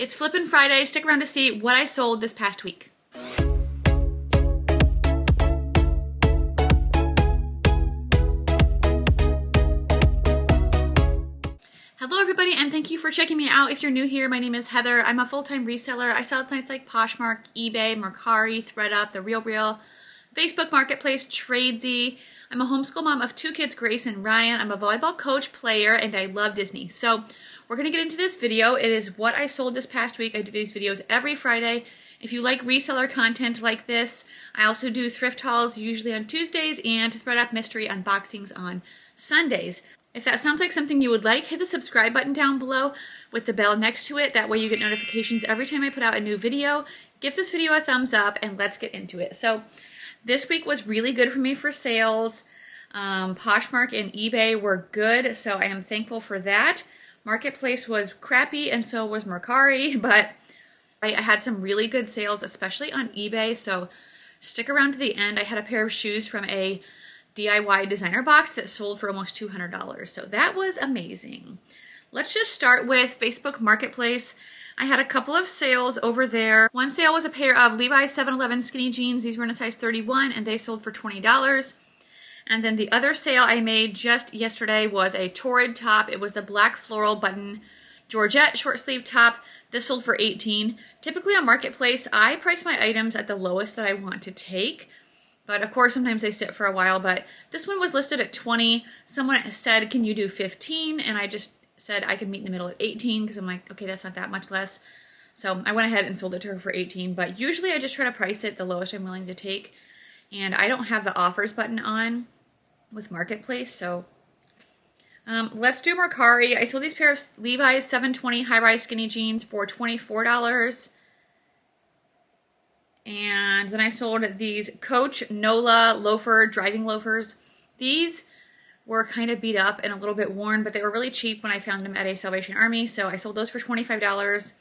It's Flippin' Friday. Stick around to see what I sold this past week. Hello everybody, and thank you for checking me out. If you're new here, my name is Heather. I'm a full-time reseller. I sell at sites like Poshmark, eBay, Mercari, ThredUp, The RealReal, Facebook Marketplace, Tradesey. I'm a homeschool mom of 2 kids, Grace and Ryan. I'm a volleyball coach, player, and I love Disney. So we're going to get into this video. It is what I sold this past week. I do these videos every Friday. If you like reseller content like this, I also do thrift hauls usually on Tuesdays and ThredUp mystery unboxings on Sundays. If that sounds like something you would like, hit the subscribe button down below with the bell next to it. That way you get notifications every time I put out a new video. Give this video a thumbs up and let's get into it. So this week was really good for me for sales. Poshmark and eBay were good, so I am thankful for that. Marketplace was crappy and so was Mercari, but I had some really good sales, especially on eBay, so stick around to the end. I had a pair of shoes from a DIY designer box that sold for almost $200, so that was amazing. Let's just start with Facebook Marketplace. I had a couple of sales over there. One sale was a pair of Levi's 711 skinny jeans. These were in a size 31 and they sold for $20. And then the other sale I made just yesterday was a Tory top. It was the black floral button Georgette short sleeve top. This sold for $18. Typically on Marketplace, I price my items at the lowest that I want to take. But of course, sometimes they sit for a while. But this one was listed at $20. Someone said, can you do $15? And I just said I could meet in the middle at $18 because I'm like, okay, that's not that much less. So I went ahead and sold it to her for $18. But usually I just try to price it the lowest I'm willing to take. And I don't have the offers button on with Marketplace. So let's do Mercari. I sold these pair of Levi's 720 high-rise skinny jeans for $24. And then I sold these Coach Nola loafer driving loafers. These were kind of beat up and a little bit worn, but they were really cheap when I found them at a Salvation Army, so I sold those for $25.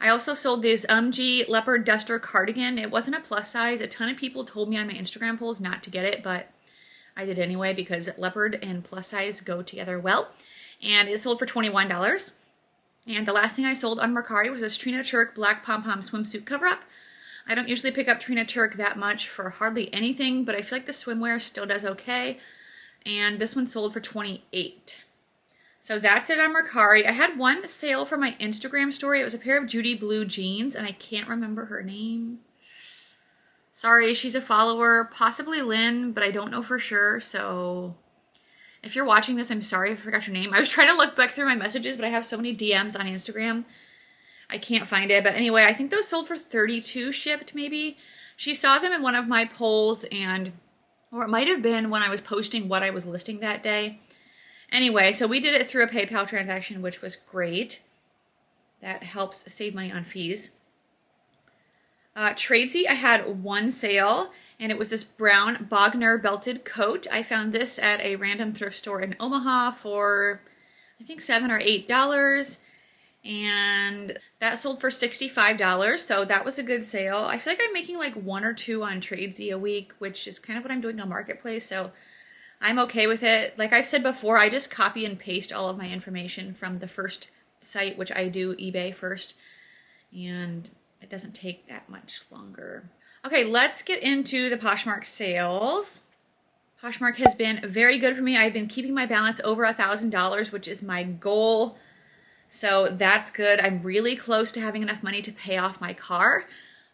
I also sold this Nyc leopard duster cardigan. It wasn't a plus size. A ton of people told me on my Instagram polls not to get it, but I did anyway because leopard and plus size go together well. And it sold for $21. And the last thing I sold on Mercari was this Trina Turk black pom-pom swimsuit cover-up. I don't usually pick up Trina Turk that much for hardly anything, but I feel like the swimwear still does okay. And this one sold for $28. So that's it on Mercari. I had one sale for my Instagram story. It was a pair of Judy blue jeans, and I can't remember her name. Sorry, she's a follower, possibly Lynn, but I don't know for sure. So if you're watching this, I'm sorry I forgot your name. I was trying to look back through my messages, but I have so many DMs on Instagram. I can't find it. But anyway, I think those sold for $32 shipped maybe. She saw them in one of my polls or it might have been when I was posting what I was listing that day. Anyway, so we did it through a PayPal transaction, which was great. That helps save money on fees. Tradesey, I had one sale, and it was this brown Bogner belted coat. I found this at a random thrift store in Omaha for, I think, $7 or $8. And that sold for $65, so that was a good sale. I feel like I'm making like 1 or 2 on Tradesey a week, which is kind of what I'm doing on Marketplace, so I'm okay with it. Like I've said before, I just copy and paste all of my information from the first site, which I do eBay first, and it doesn't take that much longer. Okay, let's get into the Poshmark sales. Poshmark has been very good for me. I've been keeping my balance over $1,000, which is my goal. So that's good. I'm really close to having enough money to pay off my car.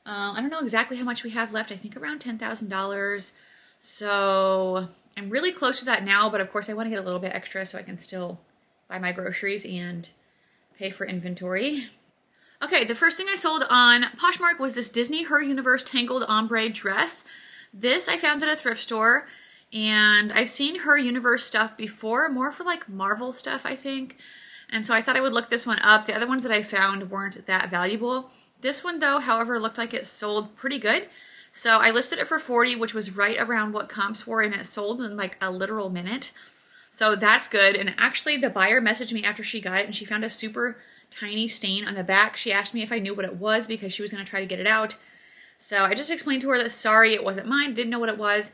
I don't know exactly how much we have left. I think around $10,000. So I'm really close to that now, but of course I want to get a little bit extra so I can still buy my groceries and pay for inventory. Okay, the first thing I sold on Poshmark was this Disney Her Universe Tangled Ombre dress. This I found at a thrift store, and I've seen Her Universe stuff before, more for like Marvel stuff, I think. And so I thought I would look this one up. The other ones that I found weren't that valuable. This one, though, however, looked like it sold pretty good. So I listed it for $40, which was right around what comps were, and it sold in like a literal minute. So that's good. And actually, the buyer messaged me after she got it, and she found a super tiny stain on the back. She asked me if I knew what it was because she was going to try to get it out. So I just explained to her that, sorry, it wasn't mine. Didn't know what it was.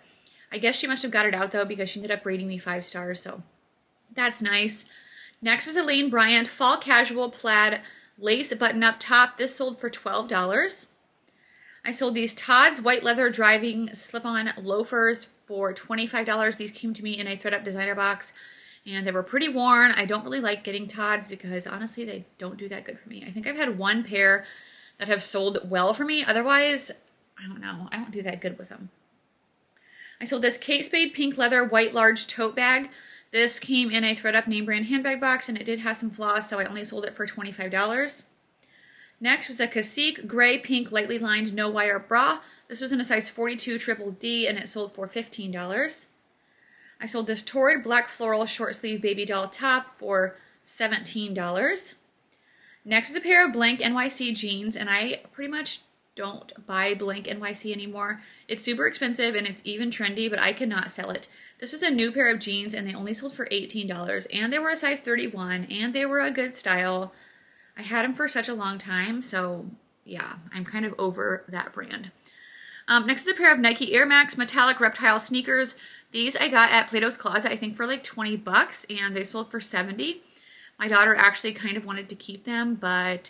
I guess she must have got it out, though, because she ended up rating me 5 stars. So that's nice. Next was a Lane Bryant fall casual plaid lace button-up top. This sold for $12. I sold these Tod's white leather driving slip-on loafers for $25. These came to me in a thread-up designer box, and they were pretty worn. I don't really like getting Tod's because, honestly, they don't do that good for me. I think I've had one pair that have sold well for me. Otherwise, I don't know. I don't do that good with them. I sold this Kate Spade pink leather white large tote bag. This came in a thread-up name brand handbag box, and it did have some flaws, so I only sold it for $25. Next was a Cacique gray pink lightly lined no wire bra. This was in a size 42 triple D, and it sold for $15. I sold this Tory black floral short sleeve baby doll top for $17. Next is a pair of blank NYC jeans, and I pretty much don't buy blank NYC anymore. It's super expensive and it's even trendy, but I cannot sell it. This was a new pair of jeans, and they only sold for $18, and they were a size 31, and they were a good style. I had them for such a long time, so yeah, I'm kind of over that brand. Next is a pair of Nike Air Max metallic Reptile sneakers. These I got at Plato's Closet, I think for like 20 bucks, and they sold for 70. My daughter actually kind of wanted to keep them, but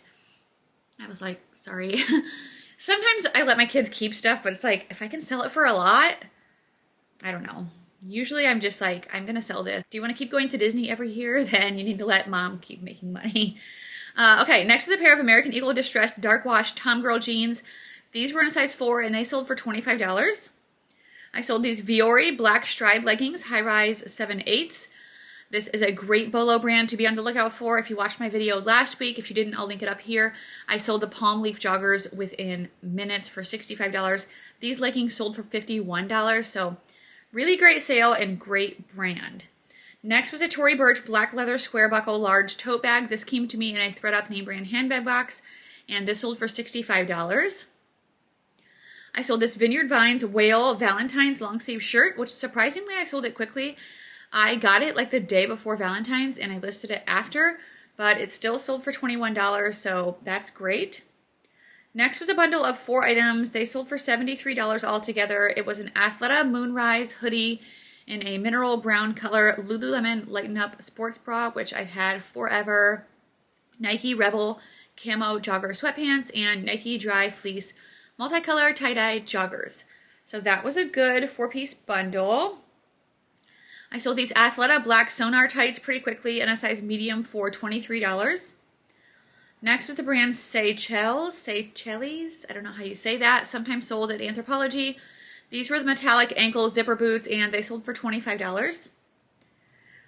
I was like, sorry. Sometimes I let my kids keep stuff, but it's like, if I can sell it for a lot, I don't know. Usually I'm just like, I'm going to sell this. Do you want to keep going to Disney every year? Then you need to let mom keep making money. Okay, next is a pair of American Eagle distressed dark wash Tom Girl jeans. These were in a size 4, and they sold for $25. I sold these Viore black stride leggings, high rise 7/8. This is a great bolo brand to be on the lookout for. If you watched my video last week, if you didn't, I'll link it up here. I sold the palm leaf joggers within minutes for $65. These leggings sold for $51, so really great sale and great brand. Next was a Tory Burch black leather square buckle large tote bag. This came to me in a thread-up name brand handbag box, and this sold for $65. I sold this Vineyard Vines Whale Valentine's long sleeve shirt, which surprisingly I sold it quickly. I got it like the day before Valentine's, and I listed it after, but it still sold for $21, so that's great. Next was a bundle of 4 items. They sold for $73 altogether. It was an Athleta Moonrise hoodie in a mineral brown color, Lululemon Lighten Up sports bra, which I've had forever, Nike Rebel camo jogger sweatpants, and Nike Dry Fleece multicolor tie-dye joggers. So that was a good 4-piece bundle. I sold these Athleta black Sonar tights pretty quickly in a size medium for $23. Next was the brand Seychelles, I don't know how you say that, sometimes sold at Anthropologie. These were the metallic ankle zipper boots, and they sold for $25.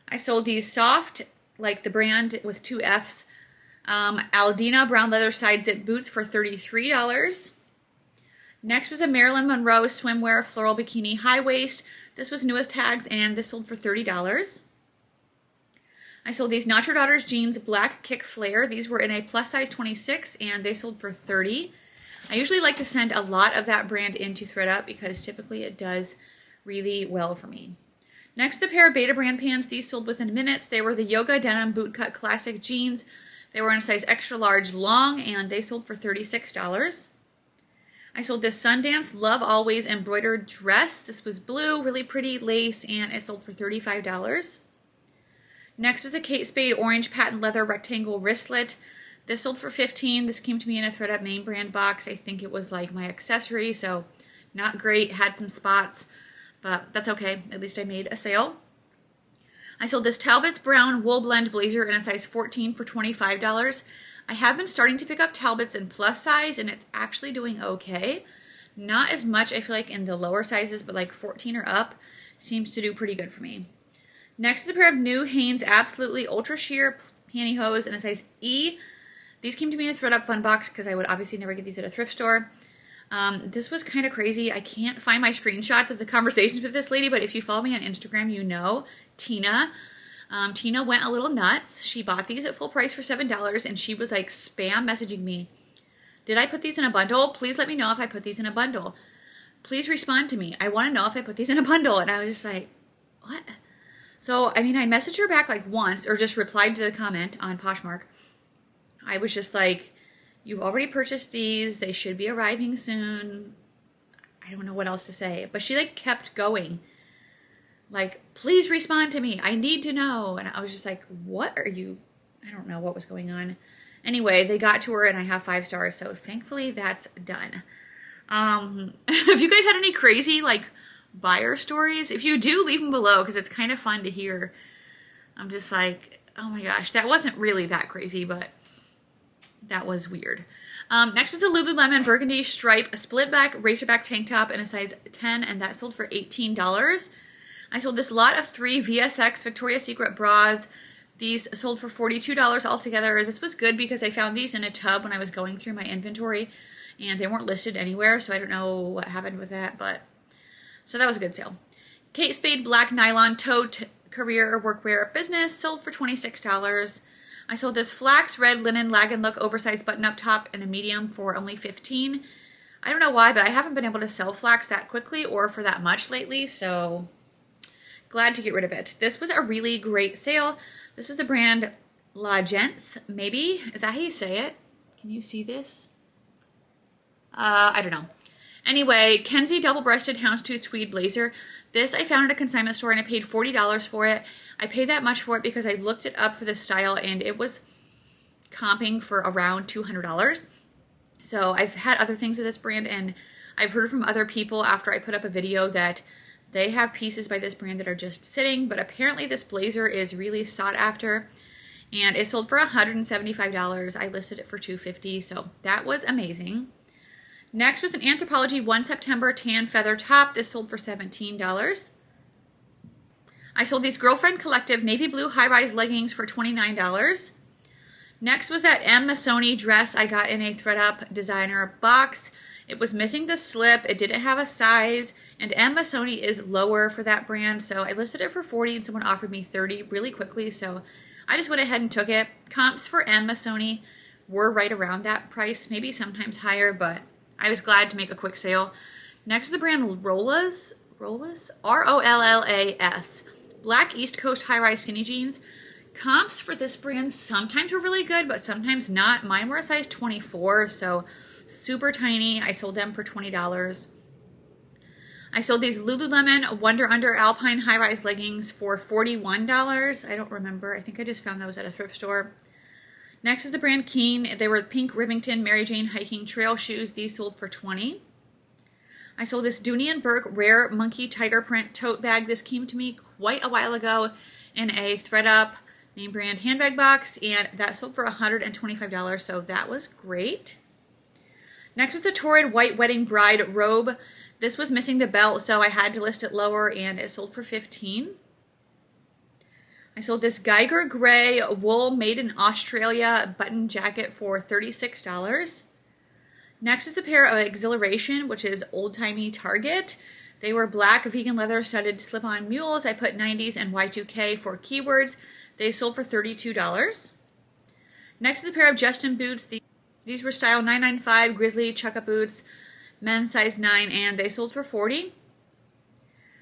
I sold these soft, like the brand with 2 F's, Aldina brown leather side zip boots for $33. Next was a Marilyn Monroe swimwear floral bikini high waist. This was new with tags, and this sold for $30. I sold these Not Your Daughter's jeans black kick flare. These were in a plus size 26, and they sold for $30. I usually like to send a lot of that brand into thredUP because typically it does really well for me. Next, a pair of Beta brand pants. These sold within minutes. They were the Yoga Denim Bootcut Classic jeans. They were in a size extra large long, and they sold for $36. I sold this Sundance Love Always embroidered dress. This was blue, really pretty lace, and it sold for $35. Next was a Kate Spade orange patent leather rectangle wristlet. This sold for $15. This came to me in a thredUP name brand box. I think it was like my accessory, so not great. Had some spots, but that's okay. At least I made a sale. I sold this Talbot's brown wool blend blazer in a size 14 for $25. I have been starting to pick up Talbots in plus size, and it's actually doing okay. Not as much, I feel like, in the lower sizes, but like 14 or up seems to do pretty good for me. Next is a pair of new Hanes Absolutely Ultra Sheer pantyhose in a size E. These came to me in a thredUP fun box because I would obviously never get these at a thrift store. This was kind of crazy. I can't find my screenshots of the conversations with this lady, but if you follow me on Instagram, you know Tina. Tina went a little nuts. She bought these at full price for $7, and she was like spam messaging me. Did I put these in a bundle? Please let me know if I put these in a bundle. Please respond to me. I want to know if I put these in a bundle. And I was just like, what? So, I mean, I messaged her back like once, or just replied to the comment on Poshmark. I was just like, you've already purchased these. They should be arriving soon. I don't know what else to say. But she like kept going. Like, please respond to me. I need to know. And I was just like, what are you? I don't know what was going on. Anyway, they got to her and I have 5 stars, so thankfully that's done. Have you guys had any crazy like buyer stories? If you do, leave them below because it's kind of fun to hear. I'm just like, oh my gosh, that wasn't really that crazy, but that was weird. Next was the Lululemon Burgundy Stripe split back Razorback tank top in a size 10, and that sold for $18. I sold this lot of 3 VSX Victoria's Secret bras. These sold for $42 altogether. This was good because I found these in a tub when I was going through my inventory, and they weren't listed anywhere, so I don't know what happened with that, but so that was a good sale. Kate Spade Black Nylon Tote Career Workwear Business sold for $26. I sold this flax red linen lag and look oversized button-up top in a medium for only $15. I don't know why, but I haven't been able to sell flax that quickly or for that much lately, so glad to get rid of it. This was a really great sale. This is the brand La Gents, maybe? Is that how you say it? Can you see this? I don't know. Anyway, Kenzie double-breasted Houndstooth Swede Blazer. This I found at a consignment store and I paid $40 for it. I paid that much for it because I looked it up for this style and it was comping for around $200. So I've had other things of this brand and I've heard from other people after I put up a video that they have pieces by this brand that are just sitting, but apparently this blazer is really sought after and it sold for $175. I listed it for $250, so that was amazing. Next was an Anthropologie 1 September tan feather top. This sold for $17. I sold these Girlfriend Collective navy blue high-rise leggings for $29. Next was that M. Missoni dress I got in a thread-up designer box. It was missing the slip, it didn't have a size, and M. Missoni is lower for that brand, so I listed it for $40 and someone offered me $30 really quickly, so I just went ahead and took it. Comps for M. Missoni were right around that price, maybe sometimes higher, but I was glad to make a quick sale. Next is the brand Rollas, R-O-L-L-A-S. Black East Coast high-rise skinny jeans. Comps for this brand sometimes were really good, but sometimes not. Mine were a size 24, so super tiny. I sold them for $20. I sold these Lululemon Wonder Under Alpine high-rise leggings for $41. I don't remember. I think I just found those at a thrift store. Next is the brand Keen. They were pink Rivington Mary Jane hiking trail shoes. These sold for $20. I sold this Dooney & Burke Rare Monkey Tiger Print tote bag. This came to me quite a while ago in a thread-up name brand handbag box, and that sold for $125, so that was great. Next was the Tory White Wedding Bride robe. This was missing the belt, so I had to list it lower, and it sold for $15. I sold this Geiger Gray wool made in Australia button jacket for $36. Next was a pair of Exhilaration, which is old-timey Target. They were black vegan leather studded slip-on mules. I put 90s and Y2K for keywords. They sold for $32. Next is a pair of Justin boots. These were style 995 Grizzly Chukka boots, men's size 9, and they sold for $40.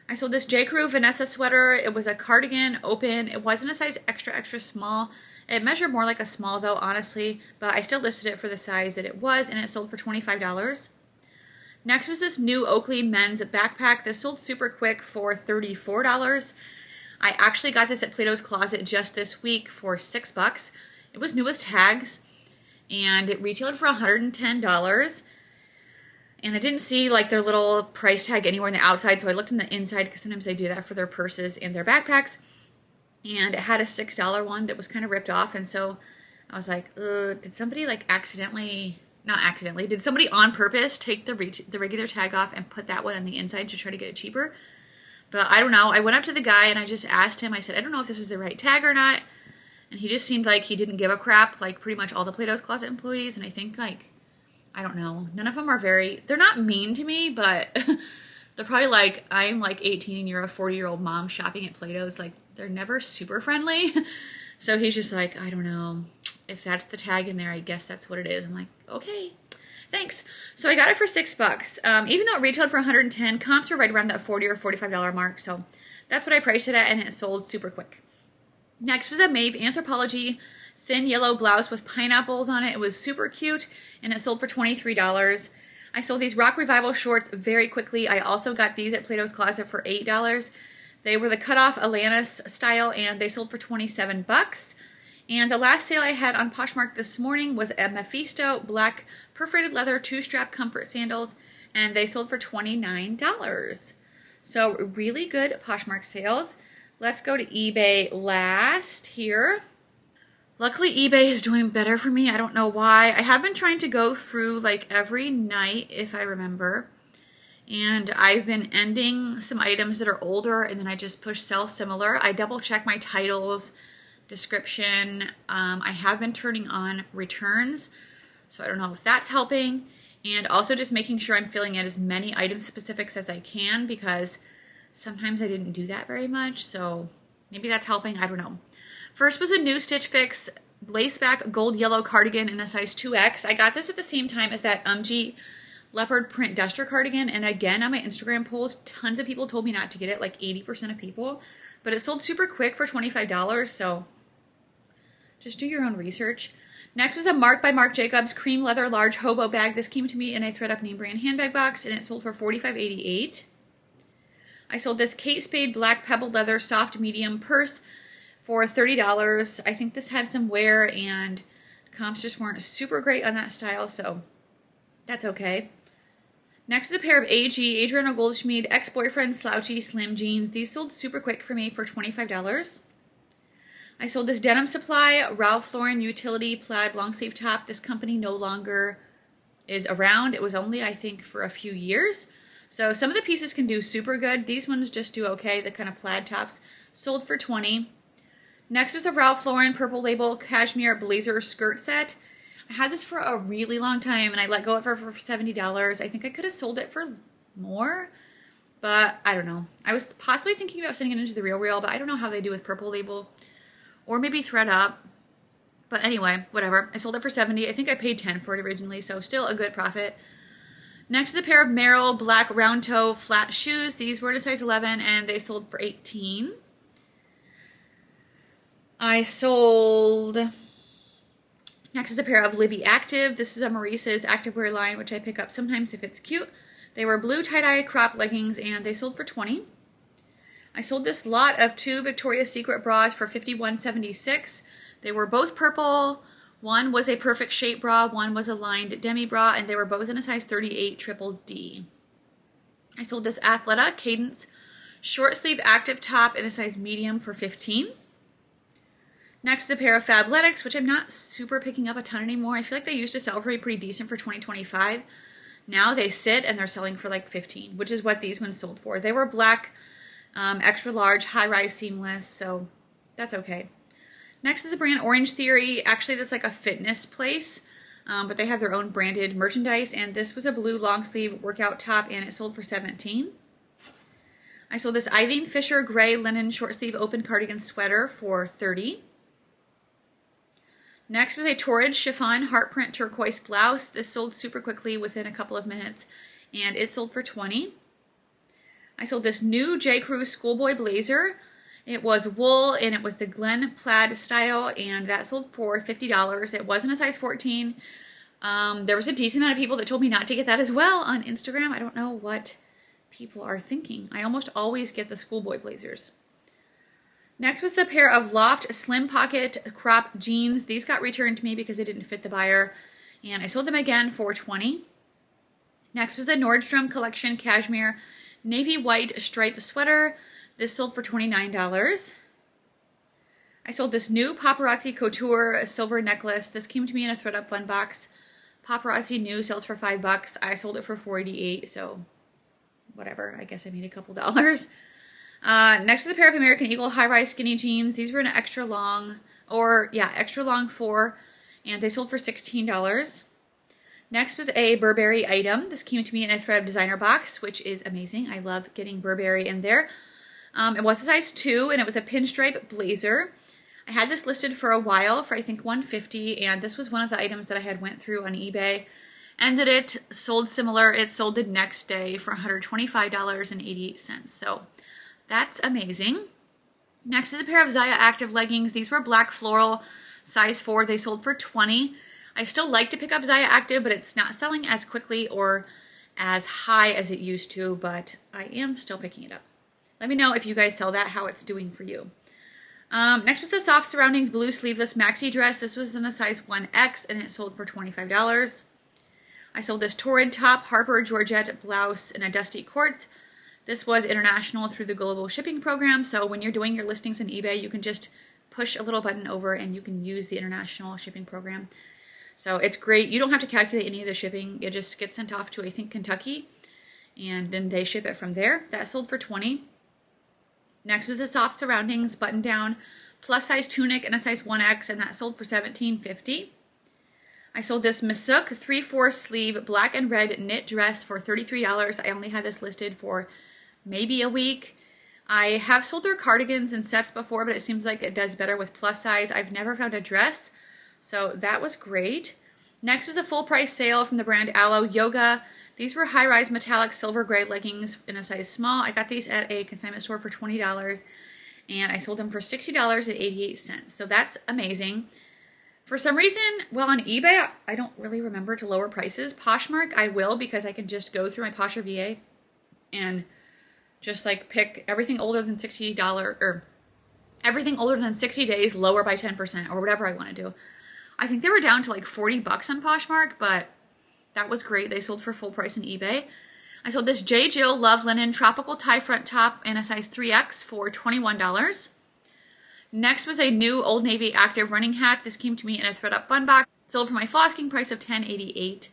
I sold this J. Crew Vanessa sweater. It was a cardigan, open. It wasn't a size extra, extra small. It measured more like a small though, honestly, but I still listed it for the size that it was, and it sold for $25. Next was this new Oakley men's backpack. This sold super quick for $34. I actually got this at Plato's Closet just this week for $6. It was new with tags, and it retailed for $110. And I didn't see like their little price tag anywhere on the outside, so I looked in the inside because sometimes they do that for their purses and their backpacks. And it had a $6 one that was kind of ripped off, and so I was like, did somebody like did somebody on purpose take the regular tag off and put that one on the inside to try to get it cheaper? But I don't know. I went up to the guy and I just asked him, I said, I don't know if this is the right tag or not. And he just seemed like he didn't give a crap, like pretty much all the Plato's Closet employees. And I think like, I don't know, none of them are they're not mean to me, but they're probably like, I'm like 18 and you're a 40-year-old mom shopping at Plato's. Like, they're never super friendly. So he's just like, I don't know. If that's the tag in there, I guess that's what it is. I'm like, okay, thanks. So I got it for $6. Even though it retailed for $110, comps were right around that $40 or $45 mark. So that's what I priced it at, and it sold super quick. Next was a Maeve Anthropologie thin yellow blouse with pineapples on it. It was super cute, and it sold for $23. I sold these Rock Revival shorts very quickly. I also got these at Plato's Closet for $8. They were the cutoff Alanis style, and they sold for $27. And the last sale I had on Poshmark this morning was a Mephisto black perforated leather 2-strap comfort sandals, and they sold for $29. So really good Poshmark sales. Let's go to eBay last here. Luckily, eBay is doing better for me. I don't know why. I have been trying to go through like every night, if I remember. And I've been ending some items that are older, and then I just push sell similar. I double check my titles, description. I have been turning on returns, so I don't know if that's helping. And also just making sure I'm filling in as many item specifics as I can, because sometimes I didn't do that very much, so maybe that's helping. I don't know. First was a new Stitch Fix laceback gold yellow cardigan in a size 2X. I got this at the same time as that leopard print duster cardigan, and again on my Instagram polls, tons of people told me not to get it, like 80% of people, but it sold super quick for $25, so just do your own research. Next was a Marc by Marc Jacobs cream leather large hobo bag. This came to me in a thread-up name brand handbag box, and it sold for $45.88. I sold this Kate Spade black pebbled leather soft medium purse for $30. I think this had some wear, and comps just weren't super great on that style, so that's okay. Next is a pair of Adriano Goldschmied ex-boyfriend slouchy slim jeans. These sold super quick for me for $25. I sold this Denim Supply Ralph Lauren utility plaid long sleeve top. This company no longer is around. It was only, I think, for a few years. So some of the pieces can do super good. These ones just do okay. The kind of plaid tops sold for $20. Next was a Ralph Lauren purple label cashmere blazer skirt set. I had this for a really long time, and I let go of it for $70. I think I could have sold it for more, but I don't know. I was possibly thinking about sending it into the Real, but I don't know how they do with purple label, or maybe thread up. But anyway, whatever. I sold it for $70. I think I paid $10 for it originally, so still a good profit. Next is a pair of Merrell black round toe flat shoes. These were in a size 11, and they sold for $18. I sold... Next is a pair of Livy Active. This is a Maurice's activewear line, which I pick up sometimes if it's cute. They were blue tie-dye crop leggings, and they sold for $20. I sold this lot of 2 Victoria's Secret bras for $51.76. They were both purple. One was a perfect shape bra, one was a lined demi bra, and they were both in a size 38 triple D. I sold this Athleta Cadence short sleeve active top in a size medium for $15. Next is a pair of Fabletics, which I'm not super picking up a ton anymore. I feel like they used to sell for me pretty decent for $20-$25. Now they sit and they're selling for like $15, which is what these ones sold for. They were black, extra large, high-rise seamless, so that's okay. Next is the brand Orange Theory. Actually, that's like a fitness place, but they have their own branded merchandise, and this was a blue long sleeve workout top, and it sold for $17. I sold this Eileen Fisher gray linen short sleeve open cardigan sweater for $30. Next was a Torrid chiffon heart print turquoise blouse. This sold super quickly within a couple of minutes, and it sold for $20. I sold this new J. Crew Schoolboy blazer. It was wool, and it was the Glen plaid style, and that sold for $50. It wasn't a size 14. There was a decent amount of people that told me not to get that as well on Instagram. I don't know what people are thinking. I almost always get the Schoolboy blazers. Next was the pair of Loft slim pocket crop jeans. These got returned to me because they didn't fit the buyer, and I sold them again for $20. Next was a Nordstrom collection cashmere navy white stripe sweater. This sold for $29. I sold this new Paparazzi Couture silver necklace. This came to me in a thread up fun box. Paparazzi new sells for $5. I sold it for $48, so whatever. I guess I made a couple dollars. Next is a pair of American Eagle high-rise skinny jeans. These were an extra long 4, and they sold for $16. Next was a Burberry item. This came to me in a thread designer box, which is amazing. I love getting Burberry in there. It was a size 2, and it was a pinstripe blazer. I had this listed for a while for I think $150, and this was one of the items that I had went through on eBay, and that it sold similar. It sold the next day for $125.88. So that's amazing. Next is a pair of Zaya Active leggings. These were black floral, size 4. They sold for $20. I still like to pick up Zaya Active, but it's not selling as quickly or as high as it used to, but I am still picking it up. Let me know if you guys sell that, how it's doing for you. Next was the Soft Surroundings blue sleeveless maxi dress. This was in a size 1X and it sold for $25. I sold this Torrid top, Harper Georgette blouse in a dusty quartz. This was international through the global shipping program. So when you're doing your listings on eBay, you can just push a little button over and you can use the international shipping program. So it's great. You don't have to calculate any of the shipping. It just gets sent off to, I think, Kentucky, and then they ship it from there. That sold for $20. Next was the Soft Surroundings button down plus size tunic in a size 1X, and that sold for $17.50. I sold this Masuk 3/4 sleeve black and red knit dress for $33. I only had this listed for maybe a week. I have sold their cardigans and sets before, but it seems like it does better with plus size. I've never found a dress, so that was great. Next was a full price sale from the brand Aloe Yoga. These were high-rise metallic silver gray leggings in a size small. I got these at a consignment store for $20, and I sold them for $60.88. So that's amazing. For some reason, well, on eBay, I don't really remember to lower prices. Poshmark, I will, because I can just go through my Posher VA and just like pick everything older than $60 or everything older than 60 days, lower by 10% or whatever I want to do. I think they were down to like $40 on Poshmark, but that was great. They sold for full price on eBay. I sold this J. Jill Love Linen Tropical Tie Front Top in a size 3X for $21. Next was a new Old Navy Active running hat. This came to me in a thread-up bun box. Sold for my full asking price of $10.88.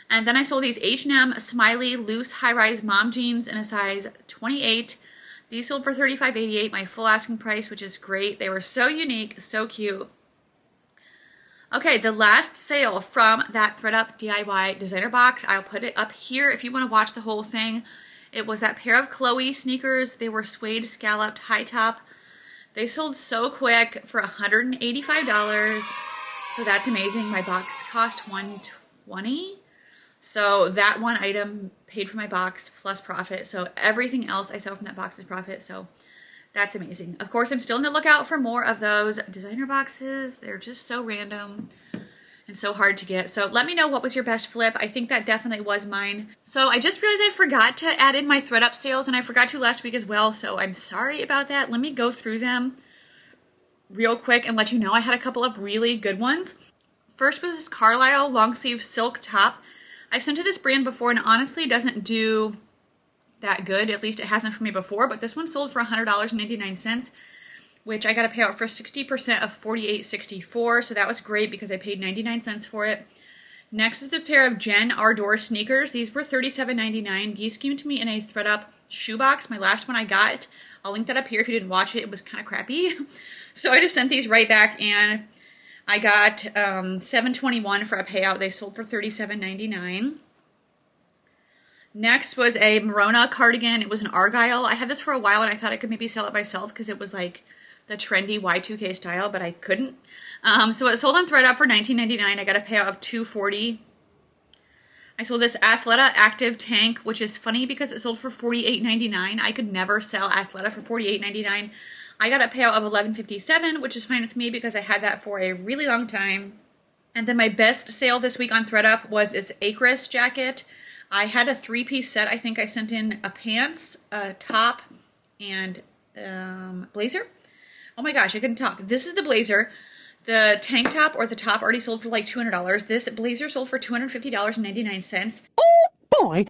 And then I sold these H&M Smiley Loose High-Rise Mom Jeans in a size 28. These sold for $35.88, my full asking price, which is great. They were so unique, so cute. Okay, the last sale from that thread-up DIY designer box, I'll put it up here if you want to watch the whole thing. It was that pair of Chloe sneakers. They were suede scalloped high top. They sold so quick for $185, so that's amazing. My box cost $120, so that one item paid for my box plus profit, so everything else I sell from that box is profit, so that's amazing. Of course, I'm still on the lookout for more of those designer boxes. They're just so random and so hard to get. So let me know what was your best flip. I think that definitely was mine. So I just realized I forgot to add in my thread-up sales, and I forgot to last week as well, so I'm sorry about that. Let me go through them real quick and let you know I had a couple of really good ones. First was this Carlisle long sleeve silk top. I've sent to this brand before, and honestly doesn't do that good. At least it hasn't for me before, but this one sold for $100.99, which I got a payout for 60% of $48.64, so that was great because I paid 99 cents for it. Next is a pair of Jen Ardour sneakers. These were $37.99. These came to me in a thread-up shoebox. My last one I got, I'll link that up here if you didn't watch it. It was kind of crappy. So I just sent these right back, and I got $7.21 for a payout. They sold for $37.99. Next was a Morona cardigan. It was an Argyle. I had this for a while, and I thought I could maybe sell it myself because it was like the trendy Y2K style, but I couldn't. So it sold on thread-up for $19.99. I got a payout of $2.40. I sold this Athleta Active Tank, which is funny because it sold for $48.99. I could never sell Athleta for $48.99. I got a payout of $11.57, which is fine with me because I had that for a really long time. And then my best sale this week on thread-up was its Acris jacket. I had a 3-piece set. I think I sent in a pants, a top, and blazer. Oh my gosh, I couldn't talk. This is the blazer. The tank top or the top already sold for like $200. This blazer sold for $250.99. Oh boy!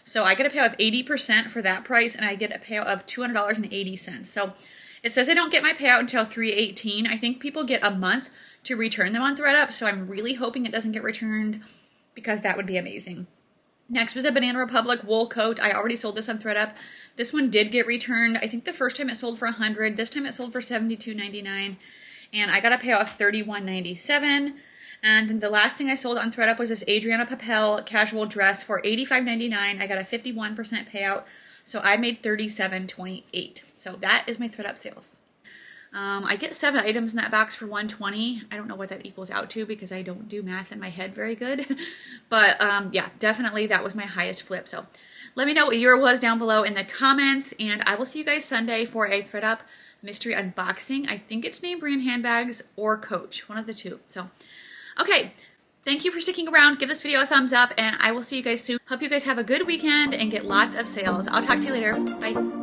So I get a payout of 80% for that price, and I get a payout of $200.80. So it says I don't get my payout until 3/18. I think people get a month to return them on thread-up, so I'm really hoping it doesn't get returned because that would be amazing. Next was a Banana Republic wool coat. I already sold this on thread-up. This one did get returned. I think the first time it sold for $100. This time it sold for $72.99. And I got a payout of $31.97. And then the last thing I sold on thread-up was this Adriana Papel casual dress for $85.99. I got a 51% payout. So I made $37.28. So that is my thread-up sales. I get 7 items in that box for $120. I don't know what that equals out to because I don't do math in my head very good. But yeah, definitely that was my highest flip. So let me know what your was down below in the comments. And I will see you guys Sunday for a thread-up mystery unboxing. I think it's name brand handbags or Coach. One of the two. So, okay. Thank you for sticking around. Give this video a thumbs up. And I will see you guys soon. Hope you guys have a good weekend and get lots of sales. I'll talk to you later. Bye.